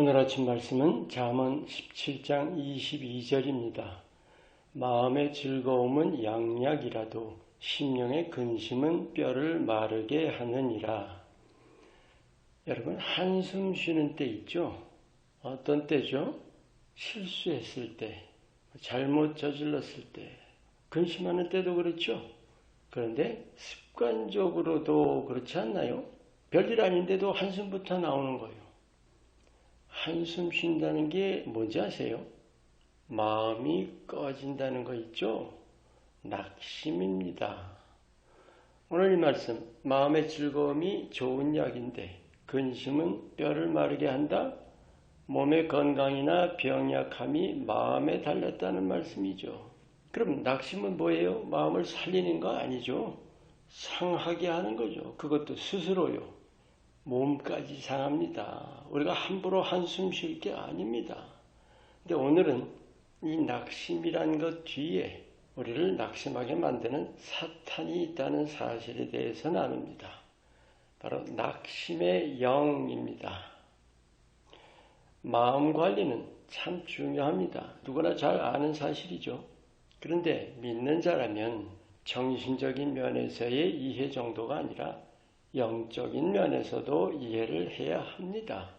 오늘 아침 말씀은 잠언 17장 22절입니다. 마음의 즐거움은 양약이라도 심령의 근심은 뼈를 마르게 하느니라. 여러분, 한숨 쉬는 때 있죠? 어떤 때죠? 실수했을 때, 잘못 저질렀을 때, 근심하는 때도 그렇죠? 그런데 습관적으로도 그렇지 않나요? 별일 아닌데도 한숨부터 나오는 거예요. 한숨 쉰다는 게 뭔지 아세요? 마음이 꺼진다는 거 있죠? 낙심입니다. 오늘 이 말씀, 마음의 즐거움이 좋은 약인데 근심은 뼈를 마르게 한다? 몸의 건강이나 병약함이 마음에 달렸다는 말씀이죠. 그럼 낙심은 뭐예요? 마음을 살리는 거 아니죠? 상하게 하는 거죠. 그것도 스스로요. 몸까지 상합니다. 우리가 함부로 한숨 쉴 게 아닙니다. 근데 오늘은 이 낙심이란 것 뒤에 우리를 낙심하게 만드는 사탄이 있다는 사실에 대해서 나눕니다. 바로 낙심의 영입니다. 마음 관리는 참 중요합니다. 누구나 잘 아는 사실이죠. 그런데 믿는 자라면 정신적인 면에서의 이해 정도가 아니라 영적인 면에서도 이해를 해야 합니다.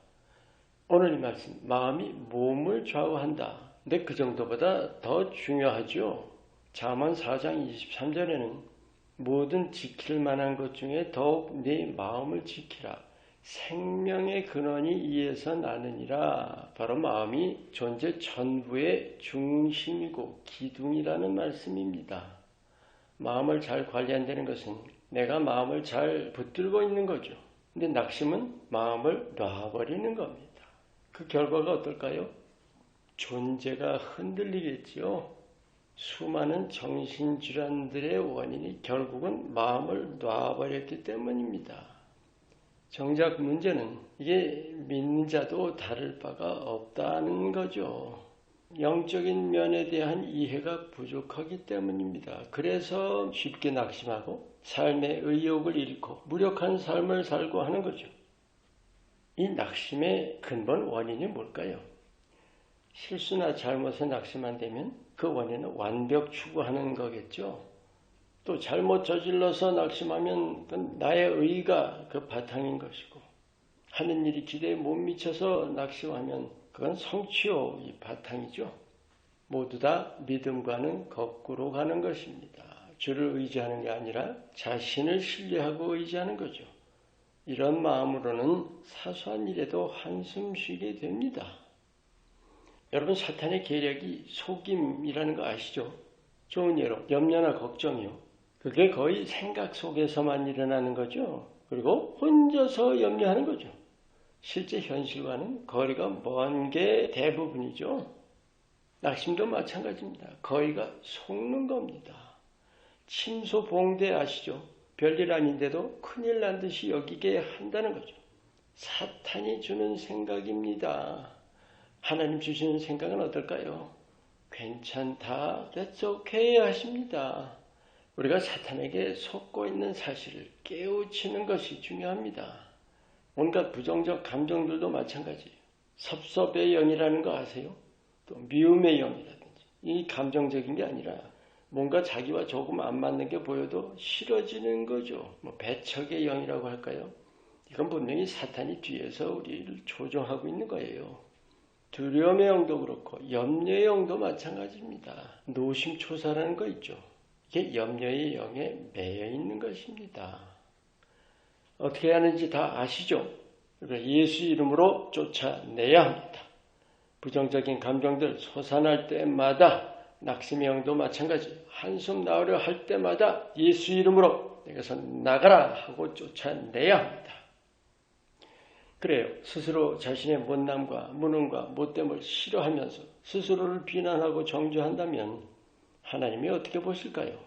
오늘 이 말씀, 마음이 몸을 좌우한다. 근데 그 정도보다 더 중요하죠. 잠언 4장 23절에는 모든 지킬 만한 것 중에 더욱 네 마음을 지키라. 생명의 근원이 이에서 나느니라. 바로 마음이 존재 전부의 중심이고 기둥이라는 말씀입니다. 마음을 잘 관리한다는 것은 내가 마음을 잘 붙들고 있는 거죠. 근데 낙심은 마음을 놔버리는 겁니다. 그 결과가 어떨까요? 존재가 흔들리겠지요. 수많은 정신질환들의 원인이 결국은 마음을 놔버렸기 때문입니다. 정작 문제는 이게 믿는 자도 다를 바가 없다는 거죠. 영적인 면에 대한 이해가 부족하기 때문입니다. 그래서 쉽게 낙심하고 삶의 의욕을 잃고 무력한 삶을 살고 하는 거죠. 이 낙심의 근본 원인이 뭘까요? 실수나 잘못에 낙심한다면 그 원인은 완벽 추구하는 거겠죠. 또 잘못 저질러서 낙심하면 나의 의가 그 바탕인 것이고 하는 일이 기대에 못 미쳐서 낙심하면 그건 성취욕이 바탕이죠. 모두 다 믿음과는 거꾸로 가는 것입니다. 주를 의지하는 게 아니라 자신을 신뢰하고 의지하는 거죠. 이런 마음으로는 사소한 일에도 한숨 쉬게 됩니다. 여러분, 사탄의 계략이 속임이라는 거 아시죠? 좋은 예로 염려나 걱정이요. 그게 거의 생각 속에서만 일어나는 거죠. 그리고 혼자서 염려하는 거죠. 실제 현실과는 거리가 먼 게 대부분이죠. 낙심도 마찬가지입니다. 거리가 속는 겁니다. 침소봉대 아시죠? 별일 아닌데도 큰일 난 듯이 여기게 한다는 거죠. 사탄이 주는 생각입니다. 하나님 주시는 생각은 어떨까요? 괜찮다, that's okay 하십니다. 우리가 사탄에게 속고 있는 사실을 깨우치는 것이 중요합니다. 온갖 부정적 감정들도 마찬가지예요. 섭섭의 영이라는 거 아세요? 또 미움의 영이라든지 이 감정적인 게 아니라 뭔가 자기와 조금 안 맞는 게 보여도 싫어지는 거죠. 배척의 영이라고 할까요? 이건 분명히 사탄이 뒤에서 우리를 조종하고 있는 거예요. 두려움의 영도 그렇고 염려의 영도 마찬가지입니다. 노심초사라는 거 있죠. 이게 염려의 영에 매여 있는 것입니다. 어떻게 하는지 다 아시죠? 예수 이름으로 쫓아내야 합니다. 부정적인 감정들 솟아날 때마다 낙심의 영도 마찬가지. 한숨 나오려 할 때마다 예수 이름으로 내게서 나가라 하고 쫓아내야 합니다. 그래요. 스스로 자신의 못남과 무능과 못됨을 싫어하면서 스스로를 비난하고 정죄한다면 하나님이 어떻게 보실까요?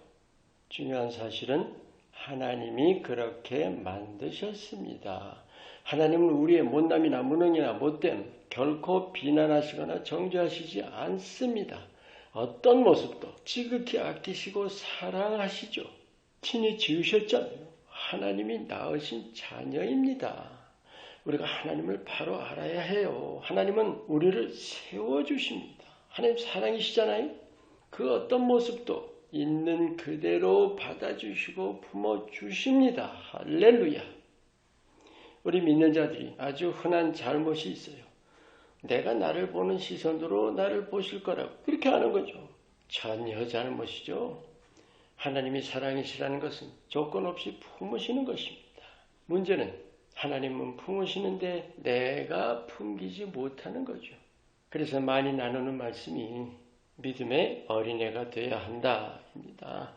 중요한 사실은 하나님이 그렇게 만드셨습니다. 하나님은 우리의 못남이나 무능이나 못됨 결코 비난하시거나 정죄하시지 않습니다. 어떤 모습도 지극히 아끼시고 사랑하시죠. 친히 지으셨잖아요. 하나님이 낳으신 자녀입니다. 우리가 하나님을 바로 알아야 해요. 하나님은 우리를 세워주십니다. 하나님 사랑이시잖아요. 그 어떤 모습도 있는 그대로 받아주시고 품어주십니다. 할렐루야. 우리 믿는 자들이 아주 흔한 잘못이 있어요. 내가 나를 보는 시선으로 나를 보실 거라고 그렇게 하는 거죠. 전혀 잘못이죠. 하나님이 사랑이시라는 것은 조건 없이 품으시는 것입니다. 문제는 하나님은 품으시는데 내가 품기지 못하는 거죠. 그래서 많이 나누는 말씀이 믿음의 어린애가 되어야 한다입니다.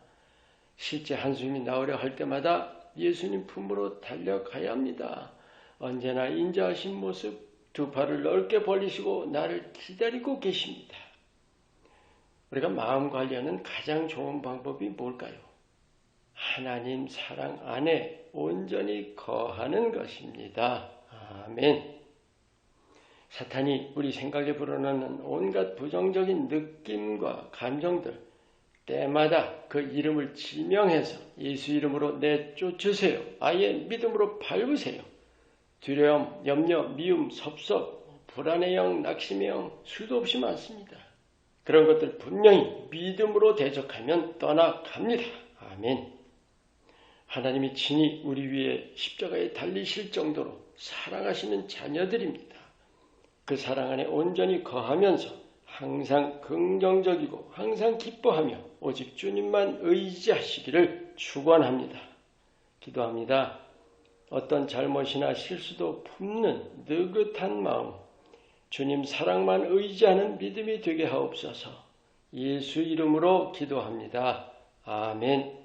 실제 한숨이 나오려 할 때마다 예수님 품으로 달려가야 합니다. 언제나 인자하신 모습, 두 팔을 넓게 벌리시고 나를 기다리고 계십니다. 우리가 마음 관리하는 가장 좋은 방법이 뭘까요? 하나님 사랑 안에 온전히 거하는 것입니다. 아멘. 사탄이 우리 생각에 불어넣는 온갖 부정적인 느낌과 감정들, 때마다 그 이름을 지명해서 예수 이름으로 내쫓으세요. 아예 믿음으로 밟으세요. 두려움, 염려, 미움, 섭섭, 불안의 영, 낙심의 영, 수도 없이 많습니다. 그런 것들 분명히 믿음으로 대적하면 떠나갑니다. 아멘. 하나님이 친히 우리 위에 십자가에 달리실 정도로 사랑하시는 자녀들입니다. 그 사랑 안에 온전히 거하면서 항상 긍정적이고 항상 기뻐하며 오직 주님만 의지하시기를 축원합니다. 기도합니다. 어떤 잘못이나 실수도 품는 느긋한 마음, 주님 사랑만 의지하는 믿음이 되게 하옵소서. 예수 이름으로 기도합니다. 아멘.